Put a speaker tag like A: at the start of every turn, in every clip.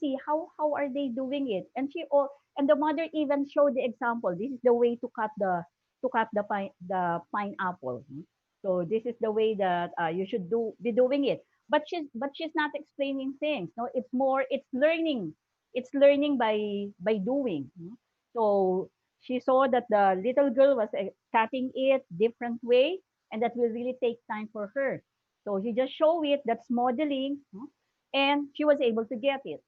A: see how are they doing it, and and the mother even showed the example. This is the way to cut the pineapple. So this is the way that you should be doing it. But she's not explaining things. No, it's learning. It's learning by doing. So she saw that the little girl was cutting it different way, and that will really take time for her. So she just show it. That's modeling, and she was able to get it.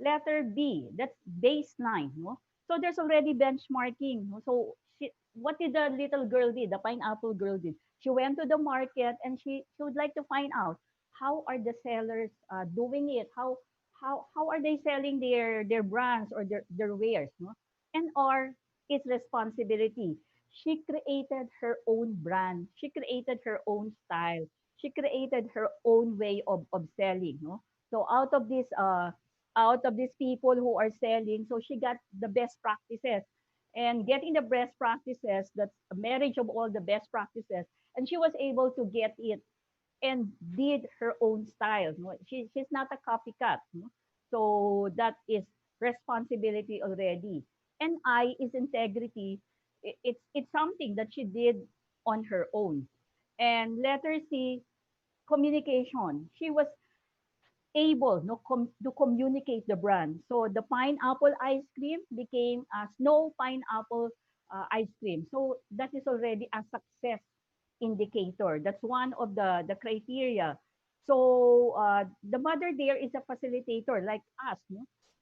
A: Letter B, that's baseline. So there's already benchmarking. So what did the little girl did? The pineapple girl did. She went to the market and she would like to find out how are the sellers doing it? How are they selling their brands or their wares? And R is responsibility. She created her own brand. She created her own style. She created her own way of selling. So out of these people who are selling, so she got the best practices, and getting the best practices, that's a marriage of all the best practices, and she was able to get it and did her own style. She's not a copycat. So that is responsibility already. And I is integrity. It's something that she did on her own. And letter C, communication. She was able to communicate the brand. So the pineapple ice cream became a snow pineapple ice cream. So that is already a success indicator. That's one of the criteria. So the mother there is a facilitator like us.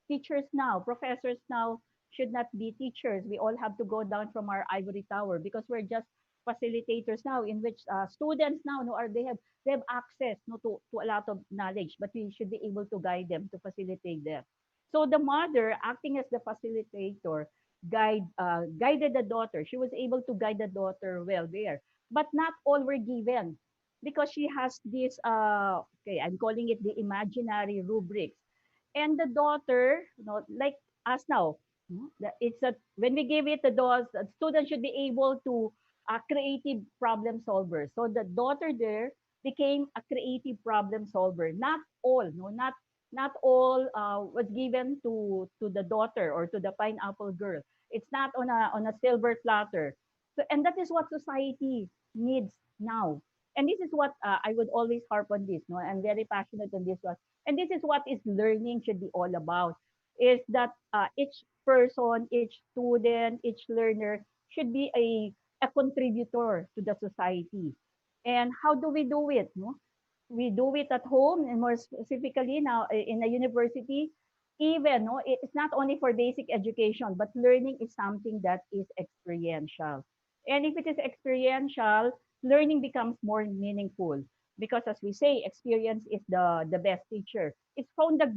A: Teachers now, professors now should not be teachers. We all have to go down from our ivory tower because we're just facilitators now, in which students now no, are they have access to a lot of knowledge, but we should be able to guide them, to facilitate them. So the mother, acting as the facilitator, guided the daughter. She was able to guide the daughter well there, but not all were given, because she has this okay, I'm calling it the imaginary rubrics. And the daughter, like us now, it's a when we give it the dolls, the student should be able to creative problem solver. So the daughter there became a creative problem solver. Not all, no, not all was given to the daughter or to the pineapple girl. It's not on a silver platter. So, and that is what society needs now. And this is what I would always harp on this. No, I'm very passionate on this one. And this is what is learning should be all about. Is that each person, each student, each learner should be a contributor to the society. And how do we do it? We do it at home, and more specifically now in a university. Even it's not only for basic education, but learning is something that is experiential. And if it is experiential, learning becomes more meaningful, because as we say, experience is the best teacher. It's from the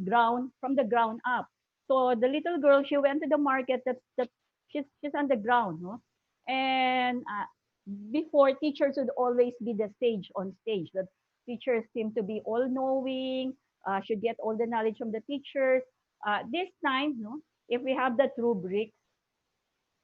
A: ground up. So the little girl, she went to the market. That she's on the ground, no? And before, teachers would always be the stage on stage. That teachers seem to be all knowing, should get all the knowledge from the teachers. This time, no, if we have that rubric,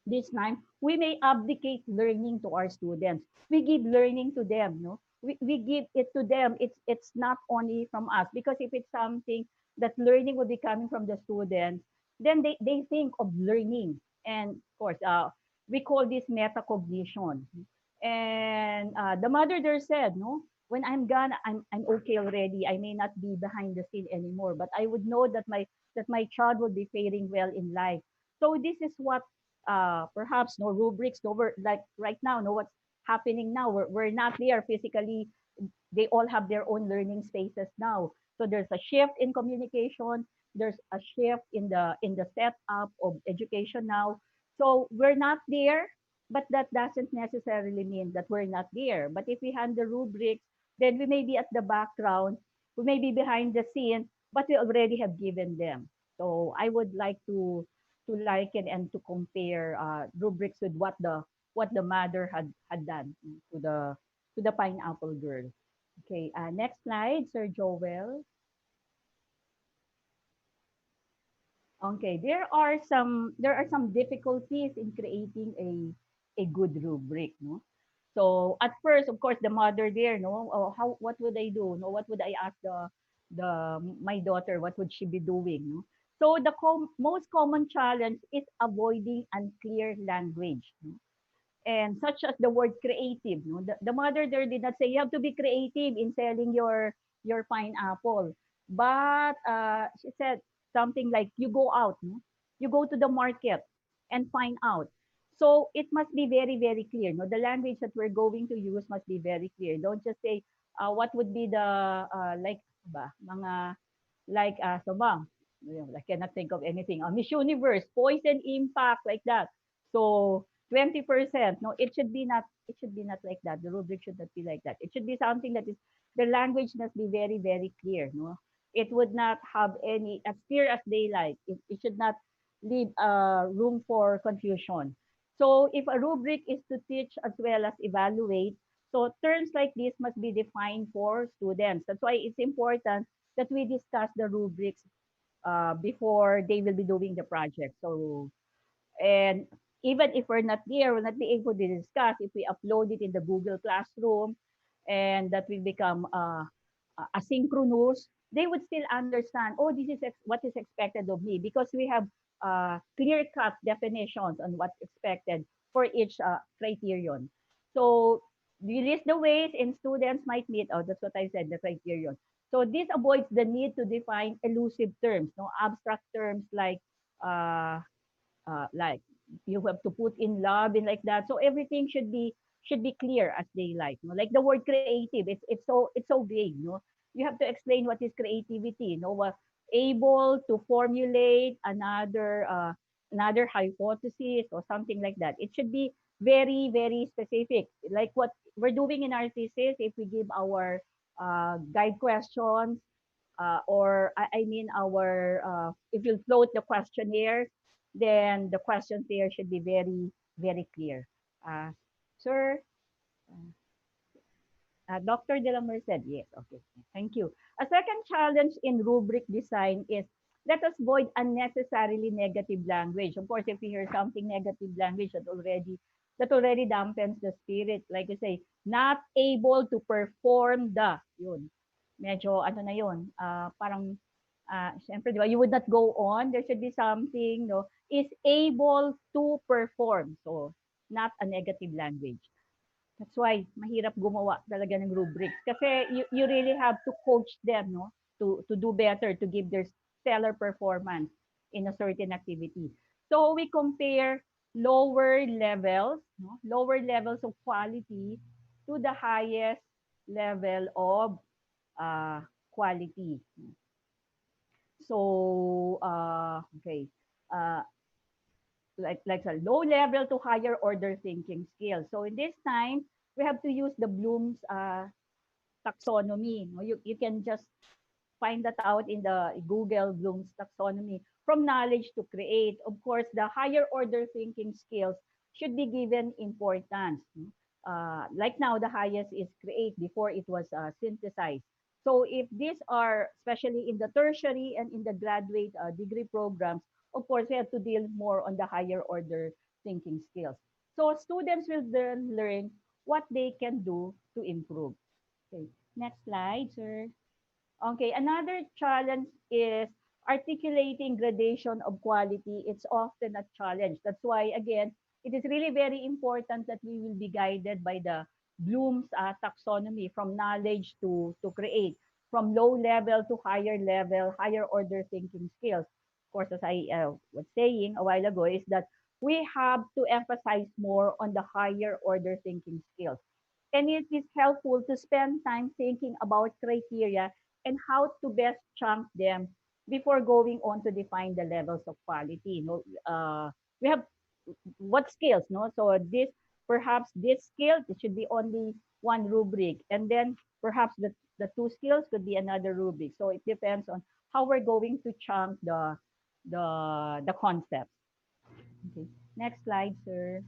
A: this time we may abdicate learning to our students. We give learning to them. No, we give it to them. It's not only from us, because if it's something that learning will be coming from the students, then they think of learning. And of course, we call this metacognition. And the mother there said, no, when I'm gone, I'm okay already. I may not be behind the scene anymore, but I would know that my child will be faring well in life. So this is what perhaps no rubrics, no, we're like right now, no, what's happening now. We're not there physically. They all have their own learning spaces now. So there's a shift in communication. There's a shift in the setup of education now. So we're not there, but that doesn't necessarily mean that we're not there. But if we hand the rubrics, then we may be at the background, we may be behind the scene, but we already have given them. So I would like to liken and to compare rubrics with what the mother had done to the pineapple girl. Okay, next slide, Sir Joel. Okay, there are some difficulties in creating a good rubric, no? So at first, of course, the mother there, no, what would I do? No, what would I ask the my daughter? What would she be doing? No? So the most common challenge is avoiding unclear language. And such as the word creative. No? The mother there did not say you have to be creative in selling your pineapple, but she said something like you go out, no? You go to the market and find out. So it must be very very clear. No, the language that we're going to use must be very clear. Don't just say what would be the like ba mga like so ba I cannot think of anything. Miss Universe, Poison Impact, like that. So 20%. No, it should be not like that. The rubric should not be like that. It should be something that is the language must be very, very clear. No, it would not have any as clear as daylight. It should not leave room for confusion. So if a rubric is to teach as well as evaluate, so terms like this must be defined for students. That's why it's important that we discuss the rubrics before they will be doing the project. So and even if we're not there, we'll not be able to discuss if we upload it in the Google Classroom and that will become asynchronous, they would still understand, oh, this is what is expected of me because we have clear-cut definitions on what's expected for each criterion. So you list the ways and students might meet, oh, that's what I said, the criterion. So this avoids the need to define elusive terms, no abstract terms uh, like you have to put in love and like that. So everything should be clear as they like. No? Like the word creative, it's so vague. No, you have to explain what is creativity. No, able to formulate another hypothesis or something like that. It should be very very specific. Like what we're doing in our thesis, if we give our guide questions or I mean our if you float the questionnaire, then the questions there should be very very clear. Uh, Sir, Dr. De La Merced, yes, okay, thank you. A second challenge in rubric design is let us avoid unnecessarily negative language. Of course, if you hear something negative language that already dampens the spirit, like you say, not able to perform the, yun. Medyo ano na yun, parang syempre, di ba, you would not go on. There should be something, no, is able to perform. So, not a negative language. That's why mahirap gumawa talaga ng rubrics kasi you really have to coach them no to do better to give their stellar performance in a certain activity. So we compare lower levels of quality to the highest level of uh, quality. So okay. Uh, like a low level to higher order thinking skills. So in this time, we have to use the Bloom's taxonomy. You can just find that out in the Google Bloom's taxonomy. From knowledge to create. Of course, the higher order thinking skills should be given importance. Like now, the highest is create before it was synthesized. So if these are, especially in the tertiary and in the graduate degree programs, of course, we have to deal more on the higher order thinking skills. So students will then learn what they can do to improve. Okay, next slide, sir. Okay, another challenge is articulating gradation of quality. It's often a challenge. That's why, again, it is really very important that we will be guided by the Bloom's taxonomy from knowledge to create, from low level to higher level, higher order thinking skills. Of course, as I was saying a while ago, is that we have to emphasize more on the higher order thinking skills. And it is helpful to spend time thinking about criteria and how to best chunk them before going on to define the levels of quality. No, we have what skills, no? So perhaps this skill, it should be only one rubric, and then perhaps the two skills could be another rubric. So it depends on how we're going to chunk the concept. Okay. Next slide, sir.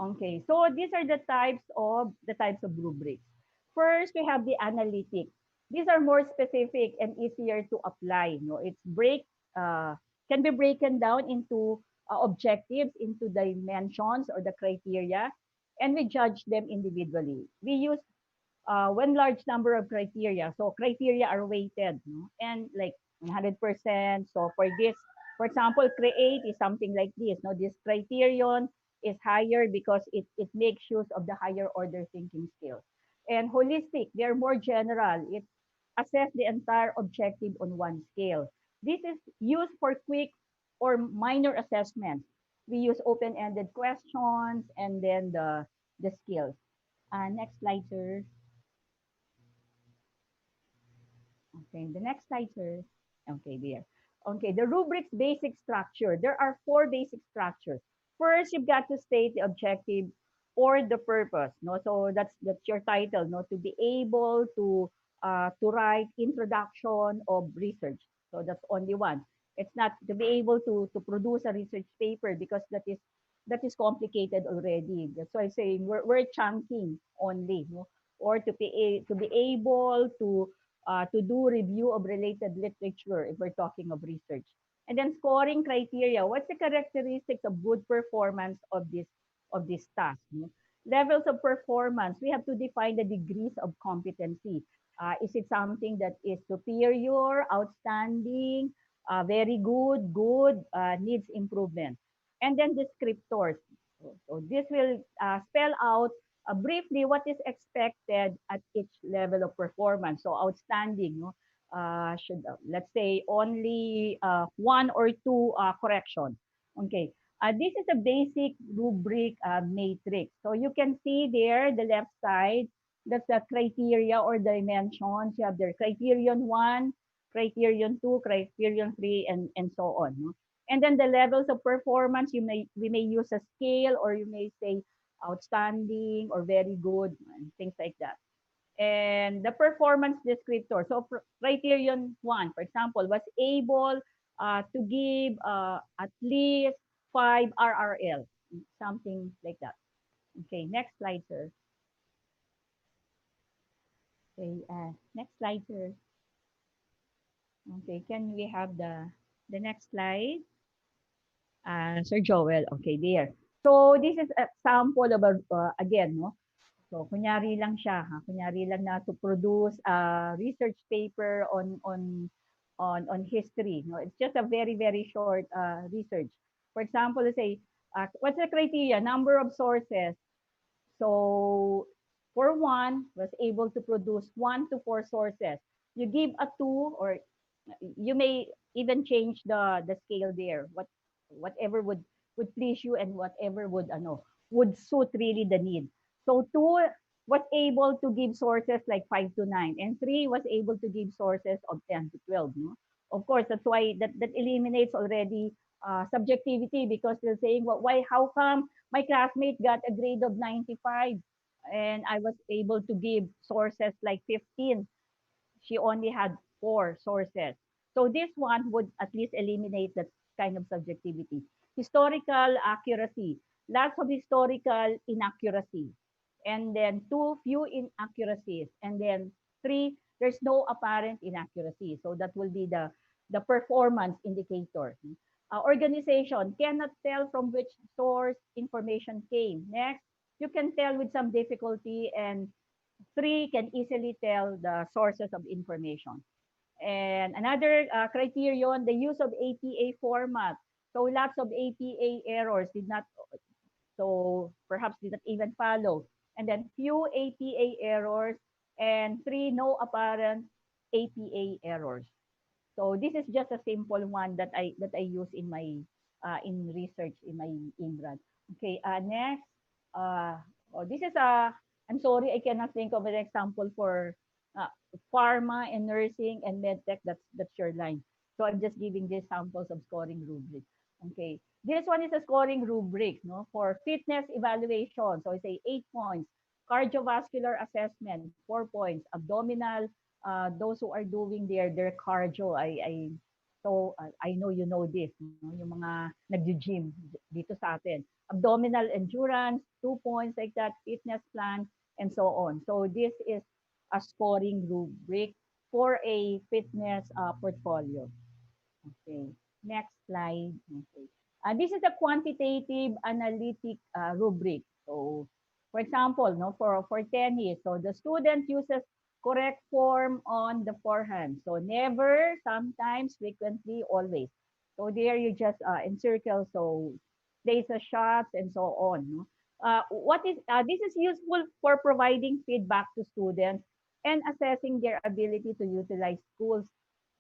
A: Okay, so these are the types of rubrics. First, we have the analytic. These are more specific and easier to apply. No, it's can be broken down into objectives, into dimensions or the criteria, and we judge them individually. We use one large number of criteria. So criteria are weighted, no? And like 100%. So for this, for example, create is something like this. No, this criterion is higher because it makes use of the higher order thinking skills. And holistic, they're more general. It assess the entire objective on one scale. This is used for quick or minor assessments. We use open-ended questions and then the skills. Next slide, sir. Okay, the next slide, sir. Okay, there. Okay, the rubric's basic structure. There are four basic structures. First, you've got to state the objective or the purpose. No, so that's your title. No, to be able to write introduction of research. So that's only one. It's not to be able to produce a research paper because that is complicated already. That's why I'm saying we're chunking only. No, or to be able to do review of related literature if we're talking of research. And then scoring criteria. What's the characteristics of good performance of this task? No? Levels of performance. We have to define the degrees of competency. Is it something that is superior, outstanding, very good, good, needs improvement? And then descriptors. So this will spell out briefly what is expected at each level of performance. So outstanding, no? Should let's say only one or two corrections. Okay. This is a basic rubric matrix. So you can see there the left side. That's the criteria or dimensions. You have the criterion one, criterion two, criterion three, and so on. No? And then the levels of performance, we may use a scale or you may say outstanding or very good and things like that. And the performance descriptor. So criterion one, for example, was able to give at least 5 RRL, something like that. Okay, next slide, sir. Okay, next slide, sir. Okay, can we have the next slide? Sir Joel, okay, there. So this is a sample of again, no? So kunyari lang siya, ha? Kunyari lang na to produce a research paper on history, no? It's just a very very short research. For example, let's say what's the criteria? Number of sources. So for one was able to produce 1 to 4 sources. You give a 2 or you may even change the scale there. Whatever would please you and whatever would suit really the need. So 2 was able to give sources like 5 to 9 and 3 was able to give sources of 10 to 12. No? Of course, that's why that eliminates already subjectivity because they're saying, well, why, how come my classmate got a grade of 95 and I was able to give sources like 15. She only had 4 sources. So this one would at least eliminate that kind of subjectivity. Historical accuracy, lots of historical inaccuracy. And then 2, few inaccuracies. And then 3, there's no apparent inaccuracy. So that will be the performance indicator. Organization cannot tell from which source information came. Next, you can tell with some difficulty, and 3 can easily tell the sources of information. And another criterion, the use of APA format. So lots of APA errors did not, so perhaps did not even follow. And then few APA errors and 3 no apparent APA errors. So this is just a simple one that I use in research in my INRAD. Okay, next. This is I'm sorry, I cannot think of an example for uh, pharma and nursing and medtech. That's your line. So I'm just giving these samples of scoring rubric. Okay, this one is a scoring rubric, no, for fitness evaluation. So I say 8 points. Cardiovascular assessment, 4 points. Abdominal, those who are doing their cardio, I know you know this, no? Yung mga nag-gym dito sa atin. Abdominal endurance, 2 points like that, fitness plan, and so on. So this is a scoring rubric for a fitness portfolio. Okay, next slide. Okay. This is a quantitative analytic rubric. So, for example, no, for tennis, so the student uses correct form on the forehand. So never, sometimes, frequently, always. So there you just encircle, so place the shots and so on. No? This is useful for providing feedback to students and assessing their ability to utilize tools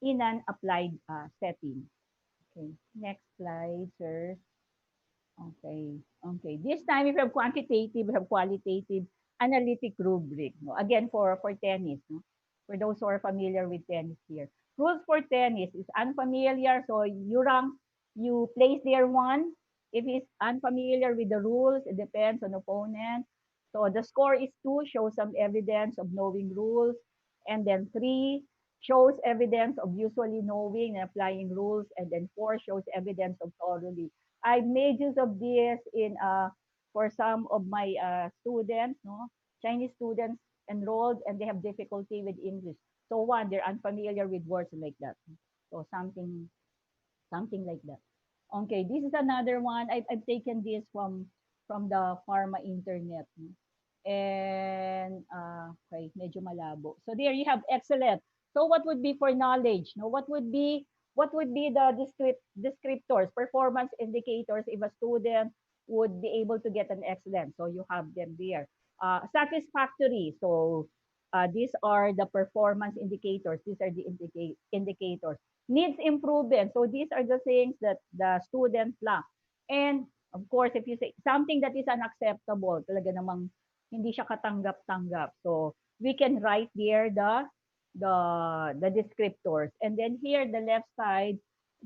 A: in an applied setting. Okay, next slide, sir. Okay. Okay. This time, if you have quantitative, we have qualitative, analytic, rubric. No? Again, for tennis. No? For those who are familiar with tennis here. Rules for tennis is unfamiliar. So you place there one. If he's unfamiliar with the rules, it depends on opponent. So the score is 2, shows some evidence of knowing rules. And then 3 shows evidence of usually knowing and applying rules. And then 4 shows evidence of thoroughly. I made use of this in for some of my students, no, Chinese students enrolled, and they have difficulty with English. So one, they're unfamiliar with words like that. So something like that. Okay, this is another one. I've taken this from the pharma internet. No? And okay, medyo malabo. So there you have excellent. So what would be for knowledge? No, what would be the descriptors, performance indicators if a student would be able to get an excellent? So you have them there. Satisfactory. So these are the performance indicators. These are the indicators. Needs improvement. So these are the things that the student lack. And of course, if you say something that is unacceptable, talaga namang hindi siya katanggap-tanggap. So we can write there the descriptors. And then here, the left side,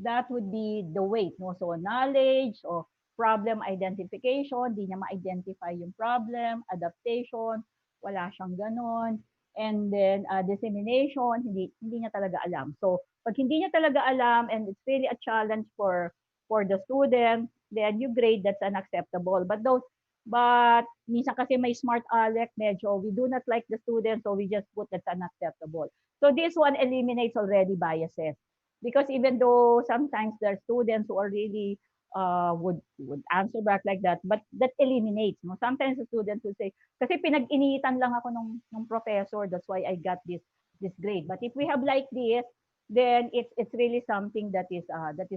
A: that would be the weight. No? So knowledge or problem identification, di niya ma-identify yung problem, adaptation, wala siyang ganon. And then dissemination, hindi niya talaga alam. So pag hindi niya talaga alam and it's really a challenge for the student, then you grade that's unacceptable. But minsan kasi may smart aleck, medyo we do not like the student, so we just put that's unacceptable. So this one eliminates already biases. Because even though sometimes there are students who are really would answer back like that, but that eliminates. No? Sometimes the students will say, kasi pinag-initan lang ako nung professor, that's why I got this grade. But if we have like this, then it's really something that is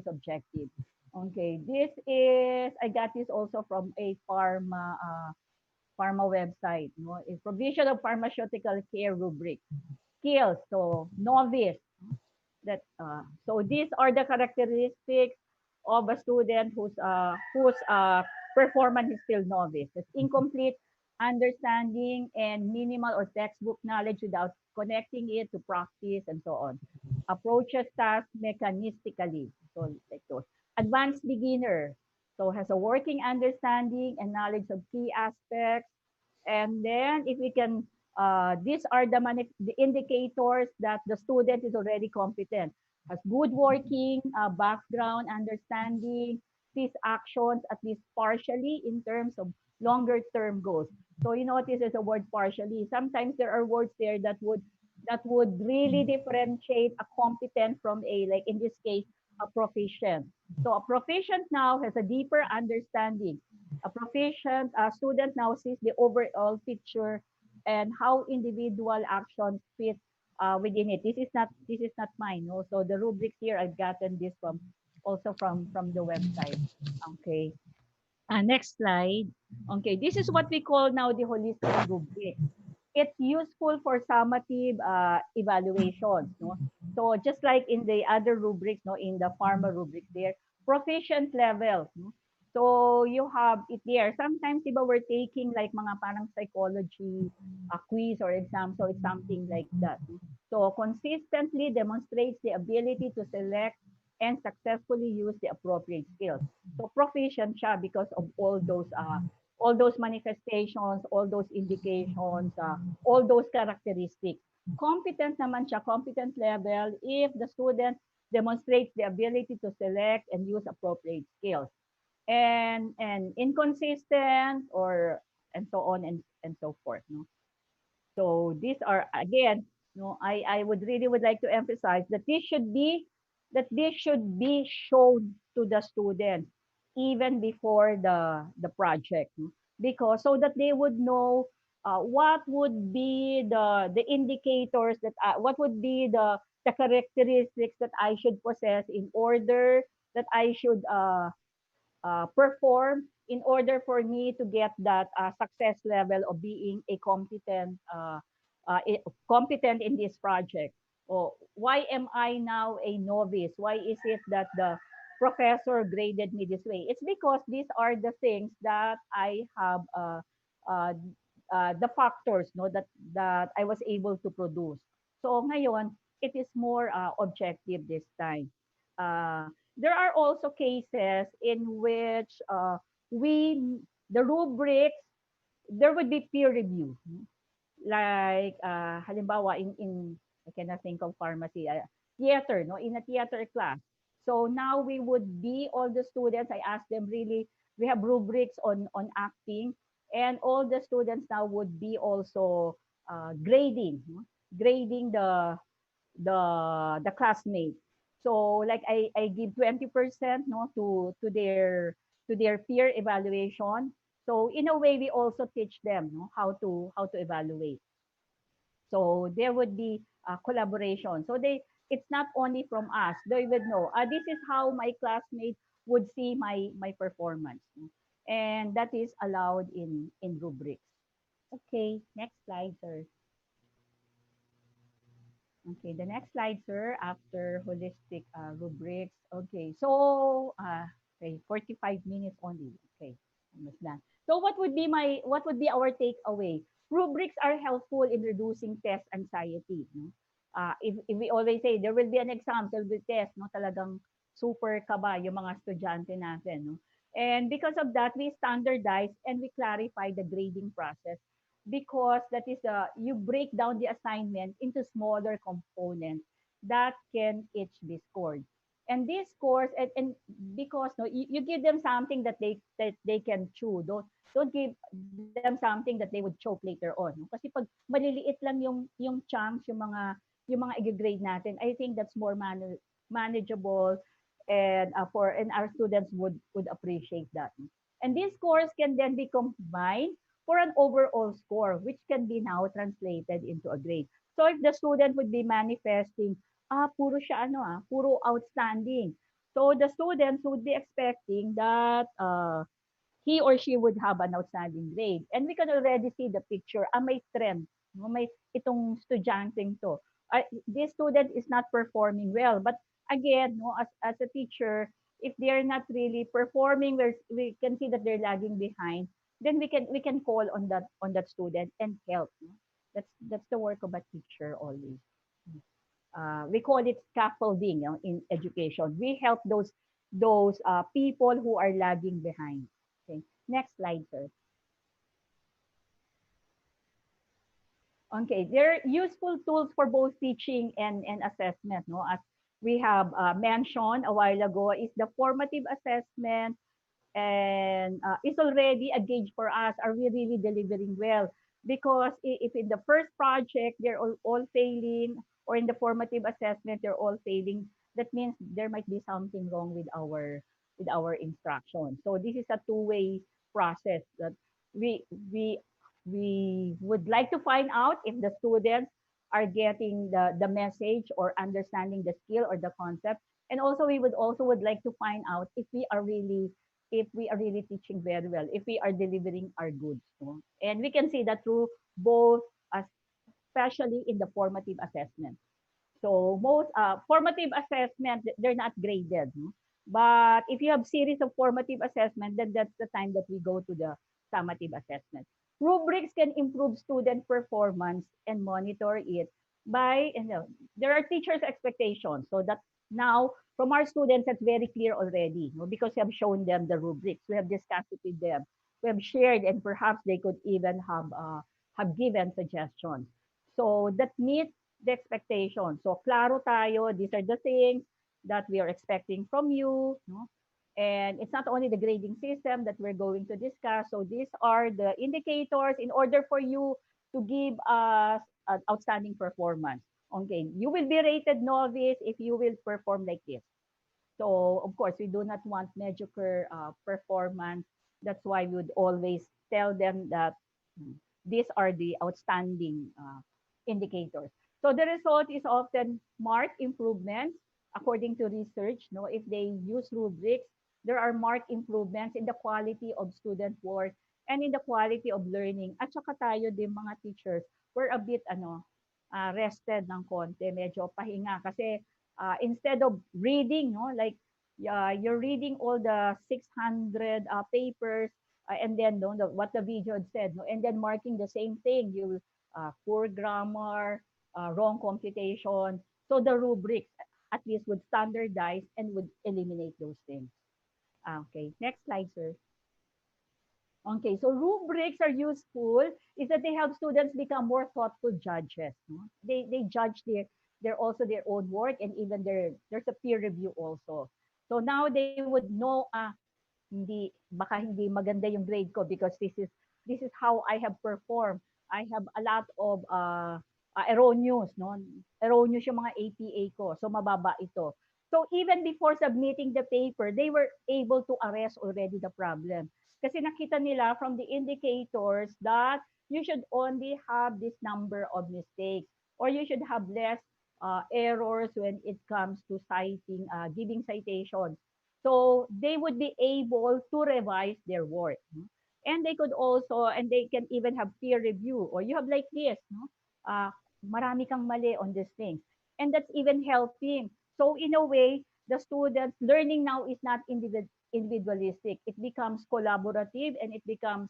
A: objective. Okay, this is I got this also from a pharma website. No, is provision of pharmaceutical care rubric skills. So novice, that so these are the characteristics of a student whose performance is still novice. It's incomplete understanding and minimal or textbook knowledge without connecting it to practice and so on. Approaches task mechanistically. So like those. Advanced beginner. So has a working understanding and knowledge of key aspects. And then if we can these are the indicators that the student is already competent, has good working background, understanding, sees actions at least partially in terms of longer term goals. So you notice there's a word partially. Sometimes there are words there that would really differentiate a competent from a, like in this case, a proficient. So a proficient now has a deeper understanding. A proficient student now sees the overall picture and how individual actions fit within it. This is not mine. No? So the rubrics here, I've gotten this from the website. Okay. Next slide. Okay, this is what we call now the holistic rubric. It's useful for summative evaluations. No? So just like in the other rubrics, no, in the pharma rubrics there, proficient level. No? So you have it there. Sometimes, diba, we're taking like mga parang psychology quiz or exam. So it's something like that. No? So consistently demonstrates the ability to select and successfully use the appropriate skills. So proficient siya because of all those manifestations, all those indications, all those characteristics. Competent naman siya, competent level, if the student demonstrates the ability to select and use appropriate skills. And inconsistent or and so on and so forth. No? So these are again, no, I would like to emphasize that this should be shown to the students even before the project, no? Because so that they would know what would be the indicators that what would be the characteristics that I should possess in order that I should perform in order for me to get that success level of being a competent in this project. Oh, why am I now a novice? Why is it that the professor graded me this way? It's because these are the things that I have uh, the factors no that I was able to produce. So ngayon, it is more objective this time. There are also cases in which we the rubrics there would be peer review like halimbawa in I cannot think of pharmacy theater no in a theater class. So now we would be all the students. I asked them really. We have rubrics on acting, and all the students now would be also grading no? Grading the classmates. So like I give 20% no to their peer evaluation. So in a way we also teach them no how to evaluate. So there would be collaboration. So it's not only from us. They would know this is how my classmates would see my performance. No? And that is allowed in rubrics. Okay, next slide, sir. Okay, the next slide, sir, after holistic rubrics. Okay, so, okay, 45 minutes only. Okay, almost done. So what would be our takeaway? Rubrics are helpful in reducing test anxiety. No? If we always say, there will be an exam, there will be test, no? Talagang super kaba yung mga estudyante natin. No? And because of that, we standardize and we clarify the grading process because that is you break down the assignment into smaller components that can each be scored. And these scores and because no you give them something that they can chew. Don't give them something that they would choke later on. No? Kasi pag maliliit lang yung chunks, yung mga i-grade natin, I think that's more manageable and and our students would appreciate that. And these scores can then be combined for an overall score, which can be now translated into a grade. So if the student would be manifesting, puro siya puro outstanding. So the students would be expecting that he or she would have an outstanding grade. And we can already see the picture. May trend. No? May itong estudyanteng to. This student is not performing well. But again, no, as a teacher, if they're not really performing, we can see that they're lagging behind, then we can call on that student and help. No? That's the work of a teacher always. We call it scaffolding in education. We help those people who are lagging behind. Okay. Next slide, sir. Okay, they're useful tools for both teaching and assessment. No, as we have mentioned a while ago, is the formative assessment and it's already a gauge for us. Are we really delivering well? Because if in the first project they're all failing, or in the formative assessment they're all failing, that means there might be something wrong with our instruction. So this is a two-way process that we we we would like to find out if the students are getting the message or understanding the skill or the concept. And also we would like to find out if we are really teaching very well, if we are delivering our goods. No? And we can see that through both, especially in the formative assessment. So most formative assessment, they're not graded. No? But if you have series of formative assessment, then that's the time that we go to the summative assessment. Rubrics can improve student performance and monitor it by, there are teachers' expectations. So that now from our students, that's very clear already, no? Because we have shown them the rubrics, we have discussed it with them, we have shared, and perhaps they could even have given suggestions. So that meets the expectation. So klaro tayo, these are the things that we are expecting from you, no? And it's not only the grading system that we're going to discuss. So these are the indicators in order for you to give us an outstanding performance. Okay, you will be rated novice if you will perform like this. So of course, we do not want mediocre performance. That's why we would always tell them that these are the outstanding indicators. So the result is often marked improvements according to research. No, if they use rubrics, there are marked improvements in the quality of student work and in the quality of learning. At saka tayo din mga teachers, we're a bit rested ng konti, medyo pahinga kasi instead of reading, no, like you're reading all the 600 papers and then no, what the video had said, no, and then marking the same thing, you poor grammar, wrong computation. So the rubrics at least would standardize and would eliminate those things. Okay, next slide, sir. Okay, so rubrics are useful is that they help students become more thoughtful judges. No? They judge their also their own work and even there's a peer review also. So now they would know hindi baka hindi maganda yung grade ko because this is how I have performed. I have a lot of erroneous, no? Erroneous yung mga APA ko. So mababa ito. So even before submitting the paper, they were able to arrest already the problem. Kasi nakita nila from the indicators that you should only have this number of mistakes or you should have less errors when it comes to citing, giving citations. So they would be able to revise their work. No? And they could also, and they can even have peer review. Or you have like this, no? Marami kang mali on this thing. And that's even helping. So in a way, the students learning now is not individualistic. It becomes collaborative and it becomes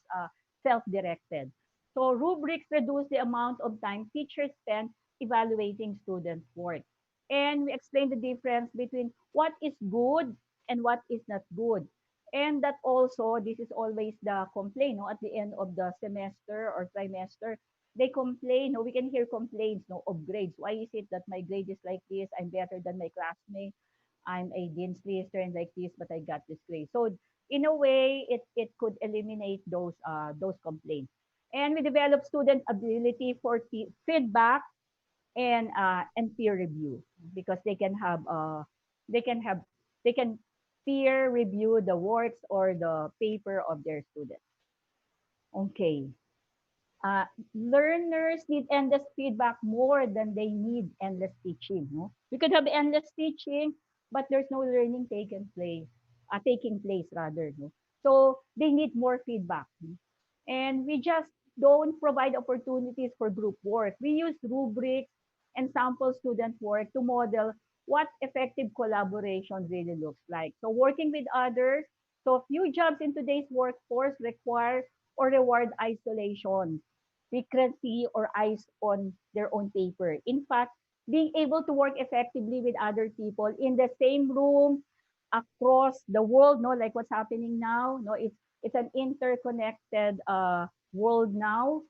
A: self-directed. So rubrics reduce the amount of time teachers spend evaluating students' work. And we explain the difference between what is good and what is not good. And that also, this is always the complaint, no, at the end of the semester or trimester, they complain, no, we can hear complaints, no, of grades. Why is it that my grade is like this? I'm better than my classmates. I'm a dean's lister and like this, but I got this grade. So in a way, it could eliminate those complaints. And we develop student ability for feedback and peer review because they can have they can peer review the works or the paper of their students. Okay. uh, Learners need endless feedback more than they need endless teaching. No? We could have endless teaching, but there's no learning taking place rather. No? So they need more feedback. No? And we just don't provide opportunities for group work. We use rubrics and sample student work to model what effective collaboration really looks like. So working with others, so few jobs in today's workforce require or reward isolation, secrecy, or eyes on their own paper. In fact, being able to work effectively with other people in the same room across the world, no, like what's happening now, no, it's an interconnected world now,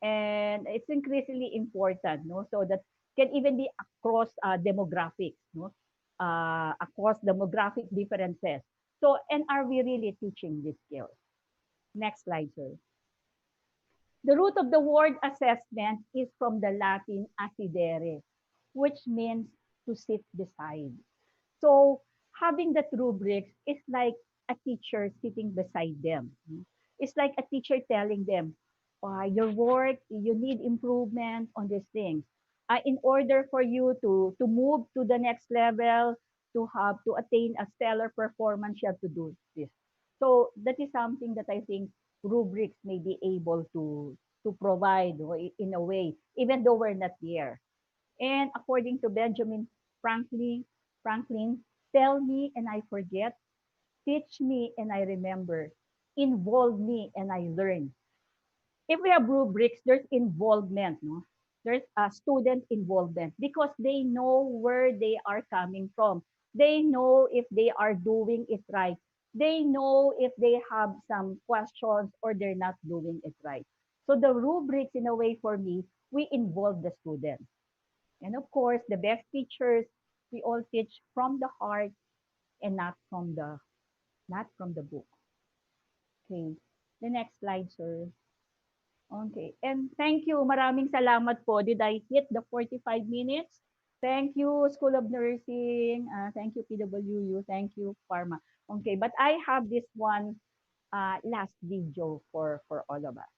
A: and it's increasingly important, no, so that can even be across demographics, no, across demographic differences. So, and are we really teaching these skills? Next slide, sir. The root of the word assessment is from the Latin assidere, which means to sit beside. So having that rubrics is like a teacher sitting beside them. It's like a teacher telling them, your work, you need improvement on these things. In order for you to move to the next level, to have to attain a stellar performance, you have to do this. So that is something that I think rubrics may be able to provide in a way, even though we're not there. And according to Benjamin Franklin, tell me and I forget, teach me and I remember, involve me and I learn. If we have rubrics, there's involvement, no? There's a student involvement because they know where they are coming from. They know if they are doing it right. They know if they have some questions or they're not doing it right. So the rubrics, in a way, for me, we involve the student. And of course, the best teachers, we all teach from the heart and not from the book. Okay. The next slide, sir. Okay. And thank you. Maraming salamat po. Did I hit the 45 minutes? Thank you, School of Nursing. Thank you, PWU. Thank you, Pharma. Okay. But I have this one last video for all of us.